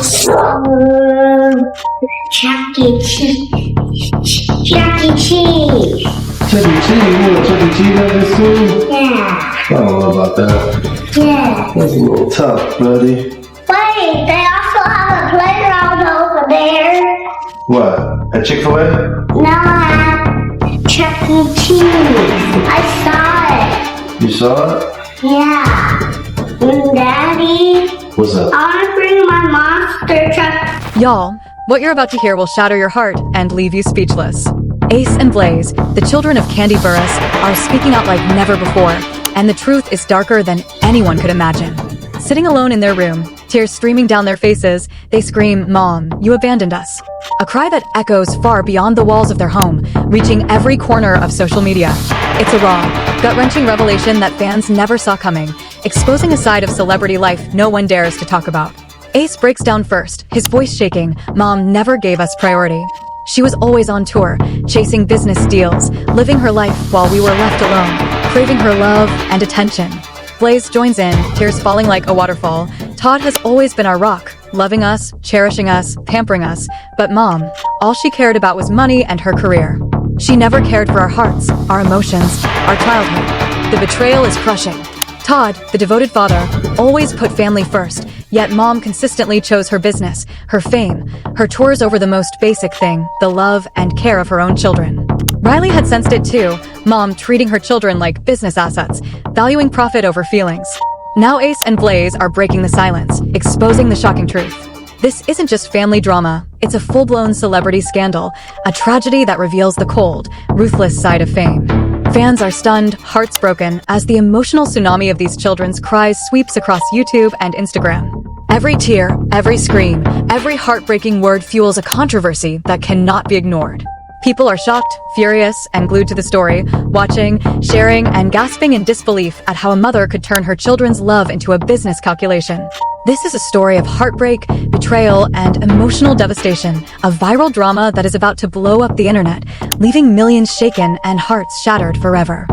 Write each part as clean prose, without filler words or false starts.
Chuck E. Cheese. Chuck E. Cheese. Chuck E. Cheese? You want Chuck E. Cheese at this school? Yeah. I don't know about that. Yeah. That's a little tough, buddy. Wait, they also have a playground over there. What? At Chick-fil-A? No, at Chuck E. Cheese. I saw it. You saw it? Yeah. Daddy, What's up? I want to bring my monster truck. Y'all, what you're about to hear will shatter your heart and leave you speechless. Ace and Blaze, the children of Kandi Burruss, are speaking out like never before, and the truth is darker than anyone could imagine. Sitting alone in their room, tears streaming down their faces, they scream, "Mom, you abandoned us." A cry that echoes far beyond the walls of their home, reaching every corner of social media. It's a raw, gut-wrenching revelation that fans never saw coming, exposing a side of celebrity life no one dares to talk about. Ace breaks down first, his voice shaking. "Mom never gave us priority. She was always on tour, chasing business deals, living her life while we were left alone, craving her love and attention." Blaze joins in, tears falling like a waterfall. "Todd has always been our rock, loving us, cherishing us, pampering us. But Mom, all she cared about was money and her career. She never cared for our hearts, our emotions, our childhood." The betrayal is crushing. Todd, the devoted father, always put family first, yet Mom consistently chose her business, her fame, her tours over the most basic thing, the love and care of her own children. Riley had sensed it too, Mom treating her children like business assets, valuing profit over feelings. Now Ace and Blaze are breaking the silence, exposing the shocking truth. This isn't just family drama, it's a full-blown celebrity scandal, a tragedy that reveals the cold, ruthless side of fame. Fans are stunned, hearts broken, as the emotional tsunami of these children's cries sweeps across YouTube and Instagram. Every tear, every scream, every heartbreaking word fuels a controversy that cannot be ignored. People are shocked, furious, and glued to the story, watching, sharing, and gasping in disbelief at how a mother could turn her children's love into a business calculation. This is a story of heartbreak, betrayal, and emotional devastation, a viral drama that is about to blow up the internet, leaving millions shaken and hearts shattered forever.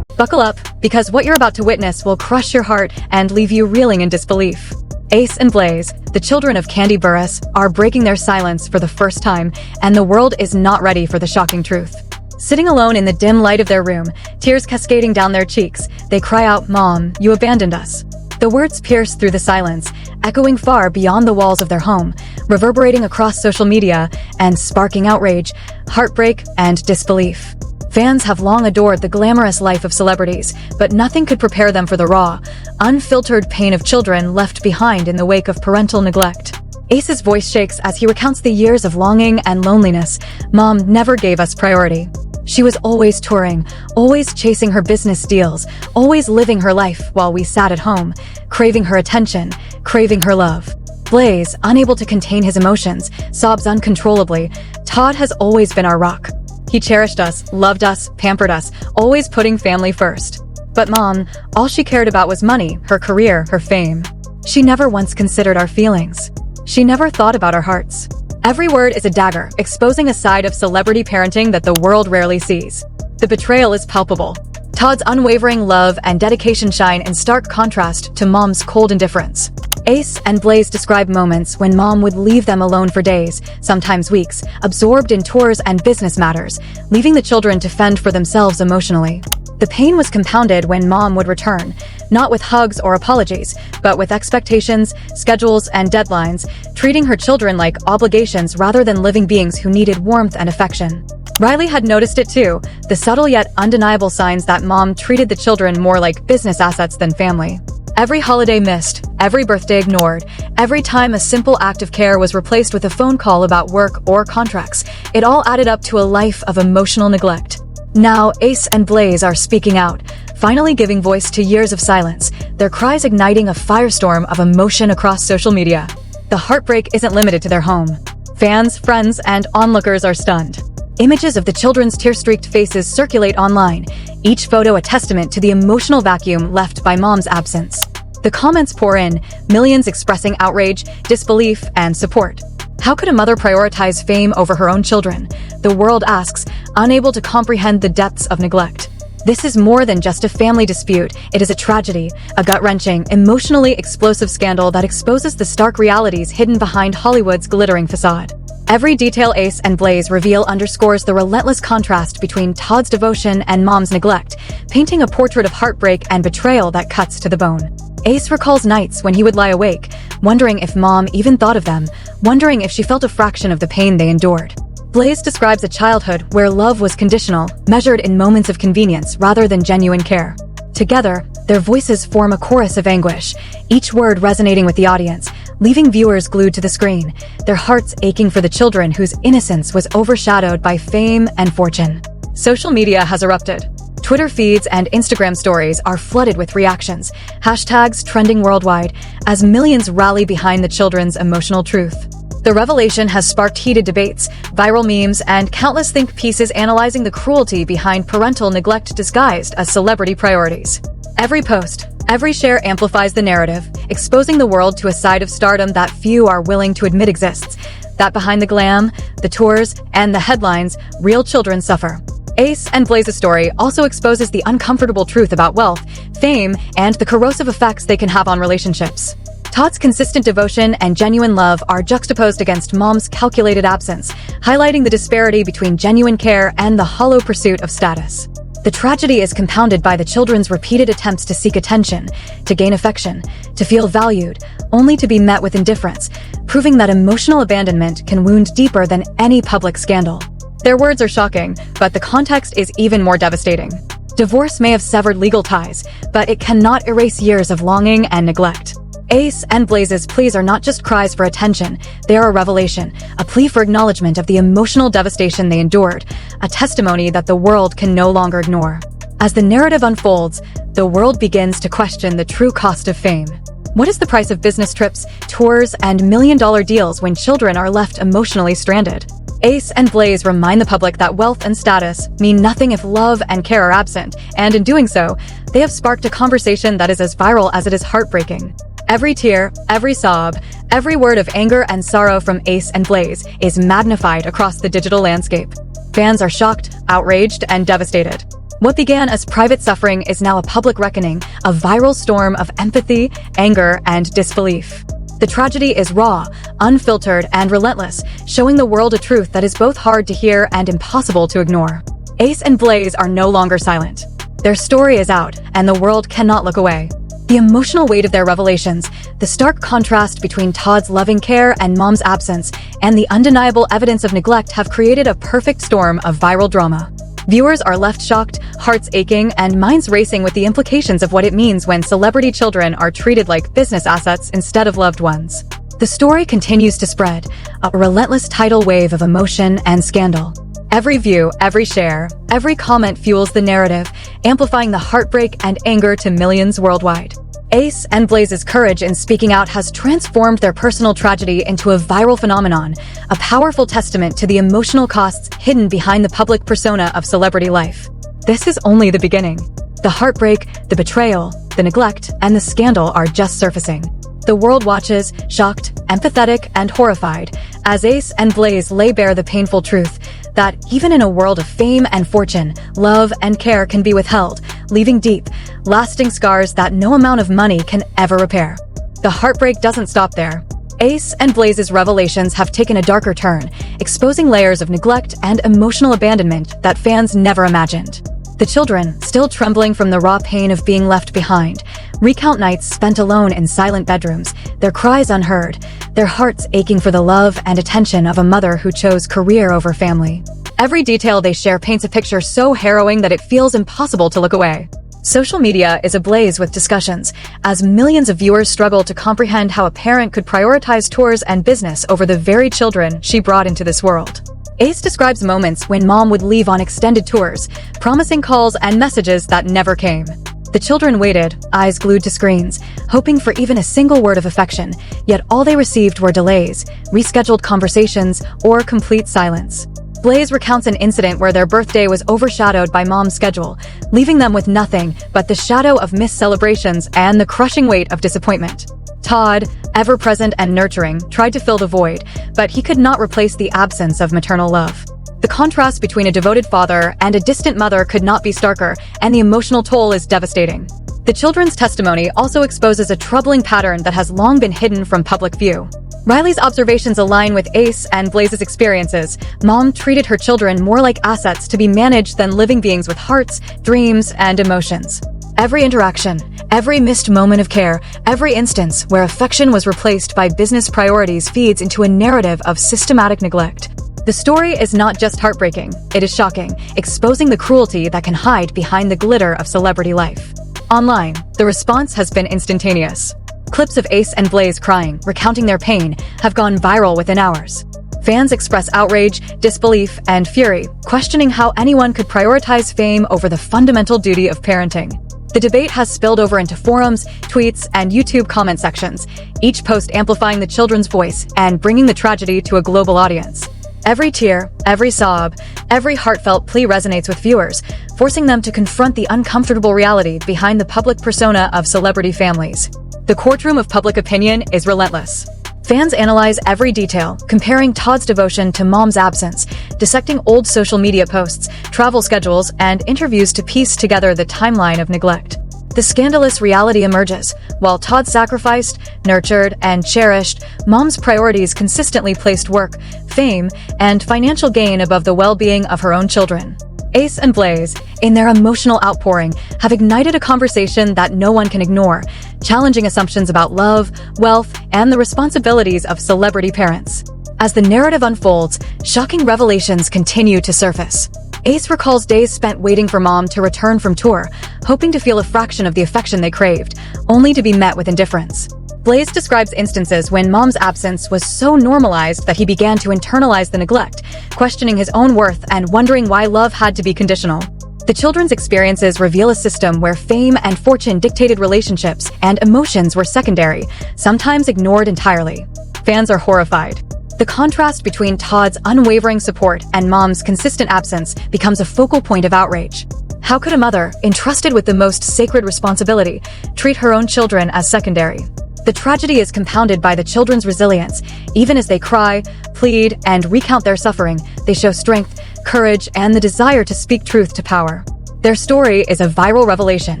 Buckle up, because what you're about to witness will crush your heart and leave you reeling in disbelief. Ace and Blaze, the children of Kandi Burruss, are breaking their silence for the first time, and the world is not ready for the shocking truth. Sitting alone in the dim light of their room, tears cascading down their cheeks, they cry out, "Mom, you abandoned us." The words pierce through the silence, echoing far beyond the walls of their home, reverberating across social media and sparking outrage, heartbreak, and disbelief. Fans have long adored the glamorous life of celebrities, but nothing could prepare them for the raw, unfiltered pain of children left behind in the wake of parental neglect. Ace's voice shakes as he recounts the years of longing and loneliness. "Mom never gave us priority. She was always touring, always chasing her business deals, always living her life while we sat at home, craving her attention, craving her love." Blaze, unable to contain his emotions, sobs uncontrollably. "Todd has always been our rock. He cherished us, loved us, pampered us, always putting family first. But Mom, all she cared about was money, her career, her fame. She never once considered our feelings. She never thought about our hearts." Every word is a dagger, exposing a side of celebrity parenting that the world rarely sees. The betrayal is palpable. Todd's unwavering love and dedication shine in stark contrast to Mom's cold indifference. Ace and Blaze describe moments when Mom would leave them alone for days, sometimes weeks, absorbed in tours and business matters, leaving the children to fend for themselves emotionally. The pain was compounded when Mom would return, not with hugs or apologies, but with expectations, schedules, and deadlines, treating her children like obligations rather than living beings who needed warmth and affection. Riley had noticed it too, the subtle yet undeniable signs that Mom treated the children more like business assets than family. Every holiday missed, every birthday ignored, every time a simple act of care was replaced with a phone call about work or contracts, it all added up to a life of emotional neglect. Now, Ace and Blaze are speaking out, finally giving voice to years of silence, their cries igniting a firestorm of emotion across social media. The heartbreak isn't limited to their home. Fans, friends, and onlookers are stunned. Images of the children's tear-streaked faces circulate online, each photo a testament to the emotional vacuum left by Mom's absence. The comments pour in, millions expressing outrage, disbelief, and support. How could a mother prioritize fame over her own children? The world asks, unable to comprehend the depths of neglect. This is more than just a family dispute. It is a tragedy, a gut-wrenching, emotionally explosive scandal that exposes the stark realities hidden behind Hollywood's glittering facade. Every detail Ace and Blaze reveal underscores the relentless contrast between Todd's devotion and Mom's neglect, painting a portrait of heartbreak and betrayal that cuts to the bone. Ace recalls nights when he would lie awake, wondering if Mom even thought of them, wondering if she felt a fraction of the pain they endured. Blaze describes a childhood where love was conditional, measured in moments of convenience rather than genuine care. Together, their voices form a chorus of anguish, each word resonating with the audience, leaving viewers glued to the screen, their hearts aching for the children whose innocence was overshadowed by fame and fortune. Social media has erupted. Twitter feeds and Instagram stories are flooded with reactions, hashtags trending worldwide, as millions rally behind the children's emotional truth. The revelation has sparked heated debates, viral memes, and countless think pieces analyzing the cruelty behind parental neglect disguised as celebrity priorities. Every post, every share amplifies the narrative, exposing the world to a side of stardom that few are willing to admit exists. That behind the glam, the tours, and the headlines, real children suffer. Ace and Blaze's story also exposes the uncomfortable truth about wealth, fame, and the corrosive effects they can have on relationships. Todd's consistent devotion and genuine love are juxtaposed against Mom's calculated absence, highlighting the disparity between genuine care and the hollow pursuit of status. The tragedy is compounded by the children's repeated attempts to seek attention, to gain affection, to feel valued, only to be met with indifference, proving that emotional abandonment can wound deeper than any public scandal. Their words are shocking, but the context is even more devastating. Divorce may have severed legal ties, but it cannot erase years of longing and neglect. Ace and Blaze's pleas are not just cries for attention, they are a revelation, a plea for acknowledgement of the emotional devastation they endured, a testimony that the world can no longer ignore. As the narrative unfolds, the world begins to question the true cost of fame. What is the price of business trips, tours, and million-dollar deals when children are left emotionally stranded? Ace and Blaze remind the public that wealth and status mean nothing if love and care are absent, and in doing so, they have sparked a conversation that is as viral as it is heartbreaking. Every tear, every sob, every word of anger and sorrow from Ace and Blaze is magnified across the digital landscape. Fans are shocked, outraged, and devastated. What began as private suffering is now a public reckoning, a viral storm of empathy, anger, and disbelief. The tragedy is raw, unfiltered, and relentless, showing the world a truth that is both hard to hear and impossible to ignore. Ace and Blaze are no longer silent. Their story is out, and the world cannot look away. The emotional weight of their revelations, the stark contrast between Todd's loving care and Mom's absence, and the undeniable evidence of neglect have created a perfect storm of viral drama. Viewers are left shocked, hearts aching, and minds racing with the implications of what it means when celebrity children are treated like business assets instead of loved ones. The story continues to spread, a relentless tidal wave of emotion and scandal. Every view, every share, every comment fuels the narrative, amplifying the heartbreak and anger to millions worldwide. Ace and Blaze's courage in speaking out has transformed their personal tragedy into a viral phenomenon, a powerful testament to the emotional costs hidden behind the public persona of celebrity life. This is only the beginning. The heartbreak, the betrayal, the neglect, and the scandal are just surfacing. The world watches, shocked, empathetic, and horrified, as Ace and Blaze lay bare the painful truth that even in a world of fame and fortune, love and care can be withheld, leaving deep, lasting scars that no amount of money can ever repair. The heartbreak doesn't stop there. Ace and Blaze's revelations have taken a darker turn, exposing layers of neglect and emotional abandonment that fans never imagined. The children, still trembling from the raw pain of being left behind, recount nights spent alone in silent bedrooms, their cries unheard, their hearts aching for the love and attention of a mother who chose career over family. Every detail they share paints a picture so harrowing that it feels impossible to look away. Social media is ablaze with discussions, as millions of viewers struggle to comprehend how a parent could prioritize tours and business over the very children she brought into this world. Ace describes moments when Mom would leave on extended tours, promising calls and messages that never came. The children waited, eyes glued to screens, hoping for even a single word of affection, yet all they received were delays, rescheduled conversations, or complete silence. Blaze recounts an incident where their birthday was overshadowed by Mom's schedule, leaving them with nothing but the shadow of missed celebrations and the crushing weight of disappointment. Todd, ever present and nurturing, tried to fill the void, but he could not replace the absence of maternal love. The contrast between a devoted father and a distant mother could not be starker, and the emotional toll is devastating. The children's testimony also exposes a troubling pattern that has long been hidden from public view. Riley's observations align with Ace and Blaze's experiences. Mom treated her children more like assets to be managed than living beings with hearts, dreams, and emotions. Every interaction, every missed moment of care, every instance where affection was replaced by business priorities feeds into a narrative of systematic neglect. The story is not just heartbreaking, it is shocking, exposing the cruelty that can hide behind the glitter of celebrity life. Online, the response has been instantaneous. Clips of Ace and Blaze crying, recounting their pain, have gone viral within hours. Fans express outrage, disbelief, and fury, questioning how anyone could prioritize fame over the fundamental duty of parenting. The debate has spilled over into forums, tweets, and YouTube comment sections, each post amplifying the children's voice and bringing the tragedy to a global audience. Every tear, every sob, every heartfelt plea resonates with viewers, forcing them to confront the uncomfortable reality behind the public persona of celebrity families. The courtroom of public opinion is relentless. Fans analyze every detail, comparing Todd's devotion to Mom's absence, dissecting old social media posts, travel schedules, and interviews to piece together the timeline of neglect. The scandalous reality emerges. While Todd sacrificed, nurtured, and cherished, Mom's priorities consistently placed work, fame, and financial gain above the well-being of her own children. Ace and Blaze, in their emotional outpouring, have ignited a conversation that no one can ignore, challenging assumptions about love, wealth, and the responsibilities of celebrity parents. As the narrative unfolds, shocking revelations continue to surface. Ace recalls days spent waiting for Mom to return from tour, hoping to feel a fraction of the affection they craved, only to be met with indifference. Blaze describes instances when Mom's absence was so normalized that he began to internalize the neglect, questioning his own worth and wondering why love had to be conditional. The children's experiences reveal a system where fame and fortune dictated relationships and emotions were secondary, sometimes ignored entirely. Fans are horrified. The contrast between Todd's unwavering support and Mom's consistent absence becomes a focal point of outrage. How could a mother, entrusted with the most sacred responsibility, treat her own children as secondary? The tragedy is compounded by the children's resilience. Even as they cry, plead, and recount their suffering, they show strength, courage, and the desire to speak truth to power. Their story is a viral revelation,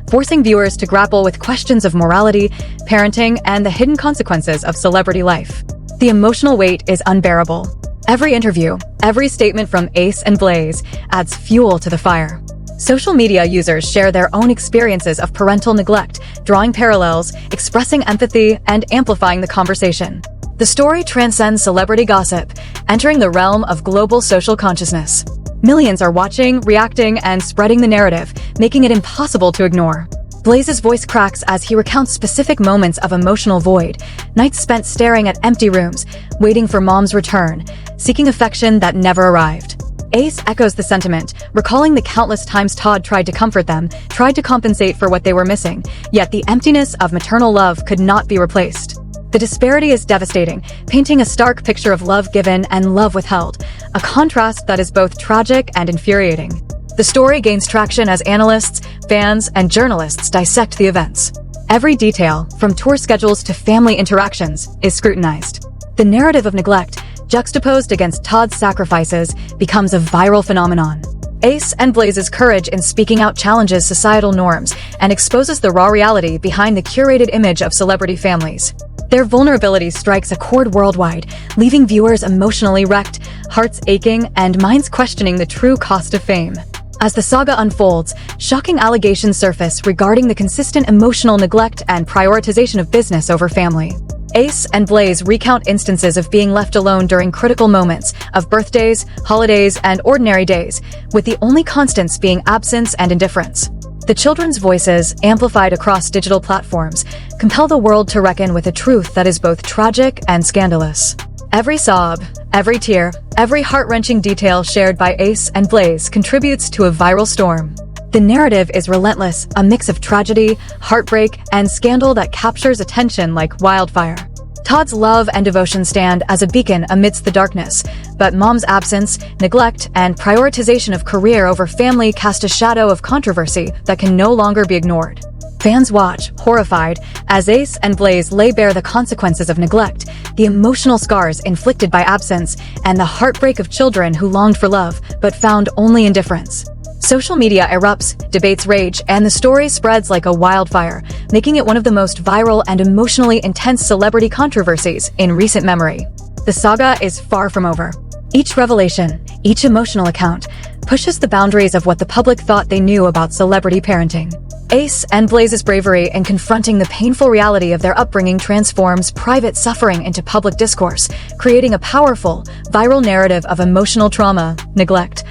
forcing viewers to grapple with questions of morality, parenting, and the hidden consequences of celebrity life. The emotional weight is unbearable. Every interview, every statement from Ace and Blaze adds fuel to the fire. Social media users share their own experiences of parental neglect, drawing parallels, expressing empathy, and amplifying the conversation. The story transcends celebrity gossip, entering the realm of global social consciousness. Millions are watching, reacting, and spreading the narrative, making it impossible to ignore. Blaze's voice cracks as he recounts specific moments of emotional void, nights spent staring at empty rooms, waiting for Mom's return, seeking affection that never arrived. Ace echoes the sentiment, recalling the countless times Todd tried to comfort them, tried to compensate for what they were missing, yet the emptiness of maternal love could not be replaced. The disparity is devastating, painting a stark picture of love given and love withheld, a contrast that is both tragic and infuriating. The story gains traction as analysts, fans, and journalists dissect the events. Every detail, from tour schedules to family interactions, is scrutinized. The narrative of neglect, juxtaposed against Todd's sacrifices, becomes a viral phenomenon. Ace and Blaze's courage in speaking out challenges societal norms and exposes the raw reality behind the curated image of celebrity families. Their vulnerability strikes a chord worldwide, leaving viewers emotionally wrecked, hearts aching, and minds questioning the true cost of fame. As the saga unfolds, shocking allegations surface regarding the consistent emotional neglect and prioritization of business over family. Ace and Blaze recount instances of being left alone during critical moments, of birthdays, holidays, and ordinary days, with the only constants being absence and indifference. The children's voices, amplified across digital platforms, compel the world to reckon with a truth that is both tragic and scandalous. Every sob, every tear, every heart-wrenching detail shared by Ace and Blaze contributes to a viral storm. The narrative is relentless, a mix of tragedy, heartbreak, and scandal that captures attention like wildfire. Todd's love and devotion stand as a beacon amidst the darkness, but Mom's absence, neglect, and prioritization of career over family cast a shadow of controversy that can no longer be ignored. Fans watch, horrified, as Ace and Blaze lay bare the consequences of neglect, the emotional scars inflicted by absence, and the heartbreak of children who longed for love but found only indifference. Social media erupts, debates rage, and the story spreads like a wildfire, making it one of the most viral and emotionally intense celebrity controversies in recent memory. The saga is far from over. Each revelation, each emotional account, pushes the boundaries of what the public thought they knew about celebrity parenting. Ace and Blaze's bravery in confronting the painful reality of their upbringing transforms private suffering into public discourse, creating a powerful, viral narrative of emotional trauma, neglect,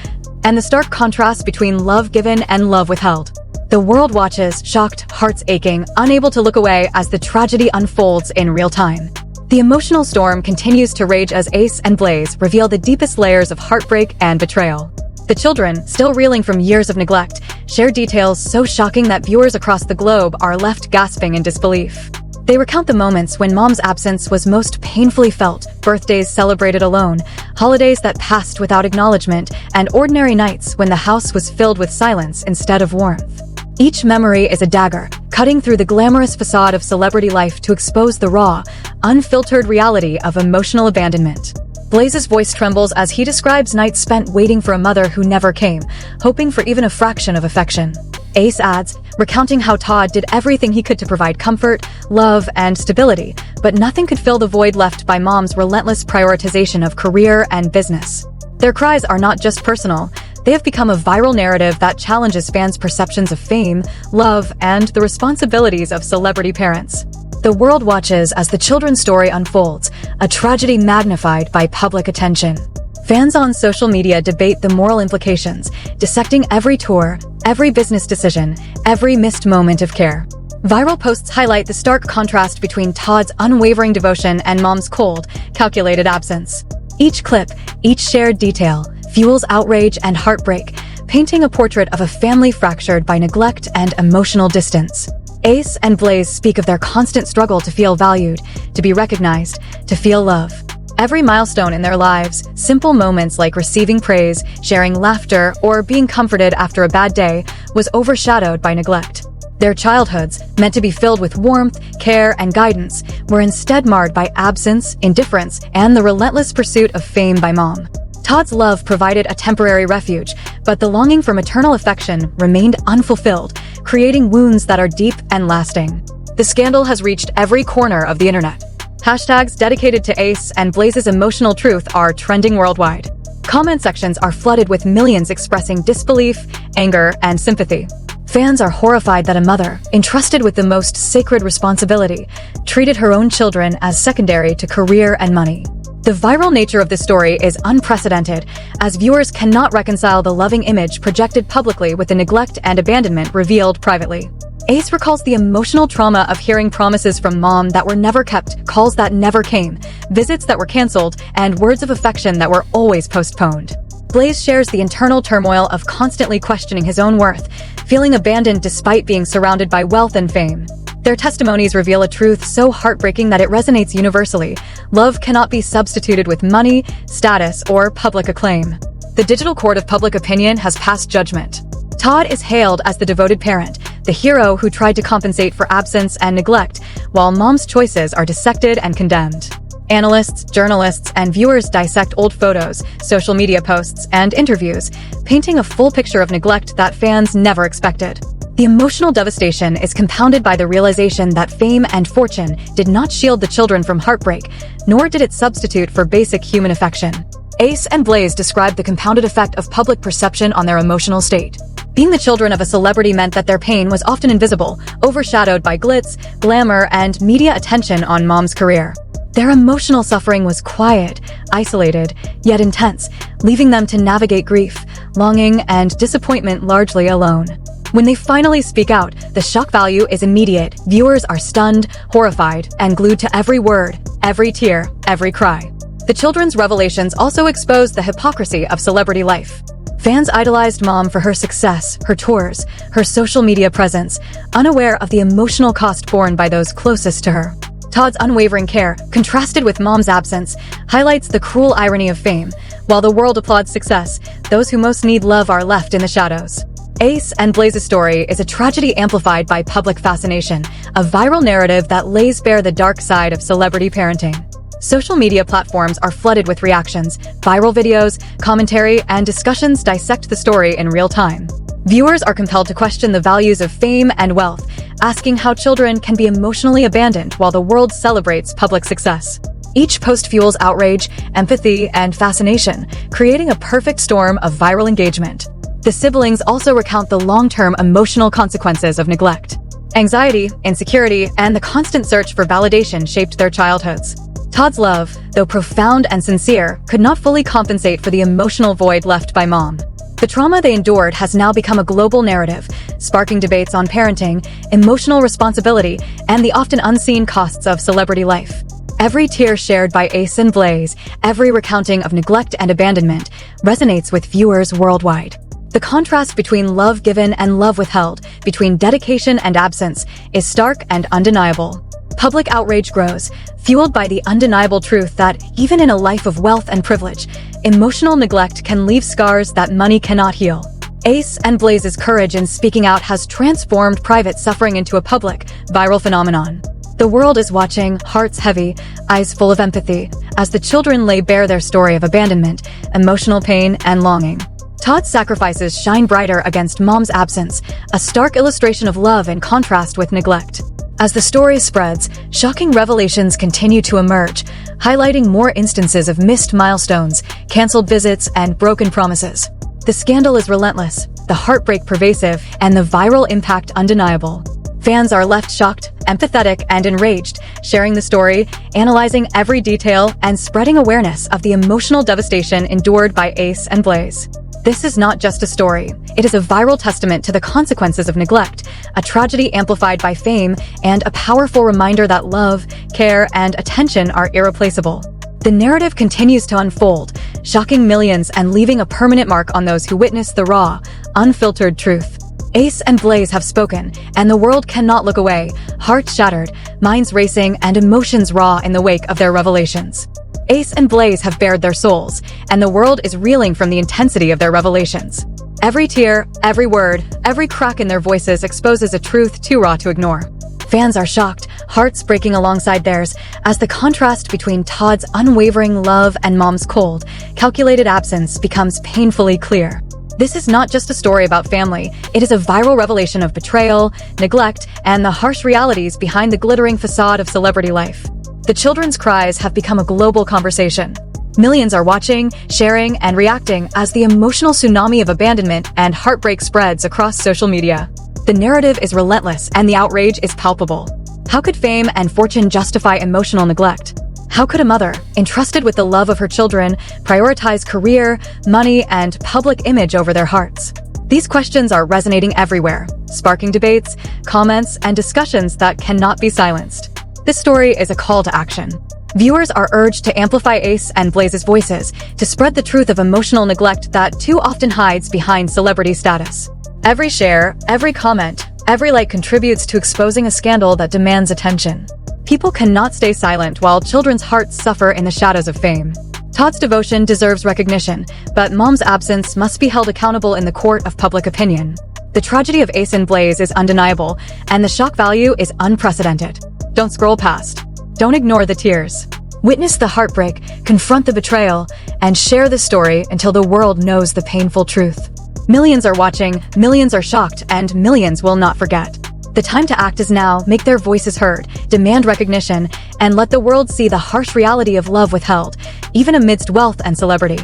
and the stark contrast between love given and love withheld. The world watches, shocked, hearts aching, unable to look away as the tragedy unfolds in real time. The emotional storm continues to rage as Ace and Blaze reveal the deepest layers of heartbreak and betrayal. The children, still reeling from years of neglect, share details so shocking that viewers across the globe are left gasping in disbelief. They recount the moments when mom's absence was most painfully felt, birthdays celebrated alone, holidays that passed without acknowledgement, and ordinary nights when the house was filled with silence instead of warmth. Each memory is a dagger, cutting through the glamorous facade of celebrity life to expose the raw, unfiltered reality of emotional abandonment. Blaze's voice trembles as he describes nights spent waiting for a mother who never came, hoping for even a fraction of affection. Ace adds, recounting how Todd did everything he could to provide comfort, love, and stability, but nothing could fill the void left by mom's relentless prioritization of career and business. Their cries are not just personal. They have become a viral narrative that challenges fans' perceptions of fame, love, and the responsibilities of celebrity parents. The world watches as the children's story unfolds, a tragedy magnified by public attention. Fans on social media debate the moral implications, dissecting every tour, every business decision, every missed moment of care. Viral posts highlight the stark contrast between Todd's unwavering devotion and mom's cold, calculated absence. Each clip, each shared detail, fuels outrage and heartbreak, painting a portrait of a family fractured by neglect and emotional distance. Ace and Blaze speak of their constant struggle to feel valued, to be recognized, to feel love. Every milestone in their lives, simple moments like receiving praise, sharing laughter, or being comforted after a bad day, was overshadowed by neglect. Their childhoods, meant to be filled with warmth, care, and guidance, were instead marred by absence, indifference, and the relentless pursuit of fame by mom. Todd's love provided a temporary refuge, but the longing for maternal affection remained unfulfilled, creating wounds that are deep and lasting. The scandal has reached every corner of the internet. Hashtags dedicated to Ace and Blaze's emotional truth are trending worldwide. Comment sections are flooded with millions expressing disbelief, anger, and sympathy. Fans are horrified that a mother, entrusted with the most sacred responsibility, treated her own children as secondary to career and money. The viral nature of this story is unprecedented, as viewers cannot reconcile the loving image projected publicly with the neglect and abandonment revealed privately. Ace recalls the emotional trauma of hearing promises from mom that were never kept, calls that never came, visits that were canceled, and words of affection that were always postponed. Blaze shares the internal turmoil of constantly questioning his own worth, feeling abandoned despite being surrounded by wealth and fame. Their testimonies reveal a truth so heartbreaking that it resonates universally. Love cannot be substituted with money, status, or public acclaim. The digital court of public opinion has passed judgment. Todd is hailed as the devoted parent, the hero who tried to compensate for absence and neglect, while mom's choices are dissected and condemned. Analysts, journalists, and viewers dissect old photos, social media posts, and interviews, painting a full picture of neglect that fans never expected. The emotional devastation is compounded by the realization that fame and fortune did not shield the children from heartbreak, nor did it substitute for basic human affection. Ace and Blaze described the compounded effect of public perception on their emotional state. Being the children of a celebrity meant that their pain was often invisible, overshadowed by glitz, glamour, and media attention on mom's career. Their emotional suffering was quiet, isolated, yet intense, leaving them to navigate grief, longing, and disappointment largely alone. When they finally speak out, the shock value is immediate. Viewers are stunned, horrified, and glued to every word, every tear, every cry. The children's revelations also expose the hypocrisy of celebrity life. Fans idolized mom for her success, her tours, her social media presence, unaware of the emotional cost borne by those closest to her. Todd's unwavering care, contrasted with mom's absence, highlights the cruel irony of fame. While the world applauds success, those who most need love are left in the shadows. Ace and Blaze's story is a tragedy amplified by public fascination, a viral narrative that lays bare the dark side of celebrity parenting. Social media platforms are flooded with reactions, viral videos, commentary, and discussions dissect the story in real time. Viewers are compelled to question the values of fame and wealth, asking how children can be emotionally abandoned while the world celebrates public success. Each post fuels outrage, empathy, and fascination, creating a perfect storm of viral engagement. The siblings also recount the long-term emotional consequences of neglect. Anxiety, insecurity, and the constant search for validation shaped their childhoods. Todd's love, though profound and sincere, could not fully compensate for the emotional void left by Mom. The trauma they endured has now become a global narrative, sparking debates on parenting, emotional responsibility, and the often unseen costs of celebrity life. Every tear shared by Ace and Blaze, every recounting of neglect and abandonment, resonates with viewers worldwide. The contrast between love given and love withheld, between dedication and absence, is stark and undeniable. Public outrage grows, fueled by the undeniable truth that, even in a life of wealth and privilege, emotional neglect can leave scars that money cannot heal. Ace and Blaze's courage in speaking out has transformed private suffering into a public, viral phenomenon. The world is watching, hearts heavy, eyes full of empathy, as the children lay bare their story of abandonment, emotional pain, and longing. Todd's sacrifices shine brighter against Mom's absence, a stark illustration of love in contrast with neglect. As the story spreads, shocking revelations continue to emerge, highlighting more instances of missed milestones, canceled visits, and broken promises. The scandal is relentless, the heartbreak pervasive, and the viral impact undeniable. Fans are left shocked, empathetic, and enraged, sharing the story, analyzing every detail, and spreading awareness of the emotional devastation endured by Ace and Blaze. This is not just a story. It is a viral testament to the consequences of neglect, a tragedy amplified by fame, and a powerful reminder that love, care, and attention are irreplaceable. The narrative continues to unfold, shocking millions and leaving a permanent mark on those who witness the raw, unfiltered truth. Ace and Blaze have spoken, and the world cannot look away, hearts shattered, minds racing, and emotions raw in the wake of their revelations. Ace and Blaze have bared their souls, and the world is reeling from the intensity of their revelations. Every tear, every word, every crack in their voices exposes a truth too raw to ignore. Fans are shocked, hearts breaking alongside theirs, as the contrast between Todd's unwavering love and Mom's cold, calculated absence becomes painfully clear. This is not just a story about family, it is a viral revelation of betrayal, neglect, and the harsh realities behind the glittering facade of celebrity life. The children's cries have become a global conversation. Millions are watching, sharing, and reacting as the emotional tsunami of abandonment and heartbreak spreads across social media. The narrative is relentless and the outrage is palpable. How could fame and fortune justify emotional neglect? How could a mother, entrusted with the love of her children, prioritize career, money, and public image over their hearts? These questions are resonating everywhere, sparking debates, comments, and discussions that cannot be silenced. This story is a call to action. Viewers are urged to amplify Ace and Blaze's voices, to spread the truth of emotional neglect that too often hides behind celebrity status. Every share, every comment, every like contributes to exposing a scandal that demands attention. People cannot stay silent while children's hearts suffer in the shadows of fame. Todd's devotion deserves recognition, but Mom's absence must be held accountable in the court of public opinion. The tragedy of Ace and Blaze is undeniable, and the shock value is unprecedented. Don't scroll past. Don't ignore the tears. Witness the heartbreak, confront the betrayal, and share the story until the world knows the painful truth. Millions are watching, millions are shocked, and millions will not forget. The time to act is now. Make their voices heard, demand recognition, and let the world see the harsh reality of love withheld, even amidst wealth and celebrity.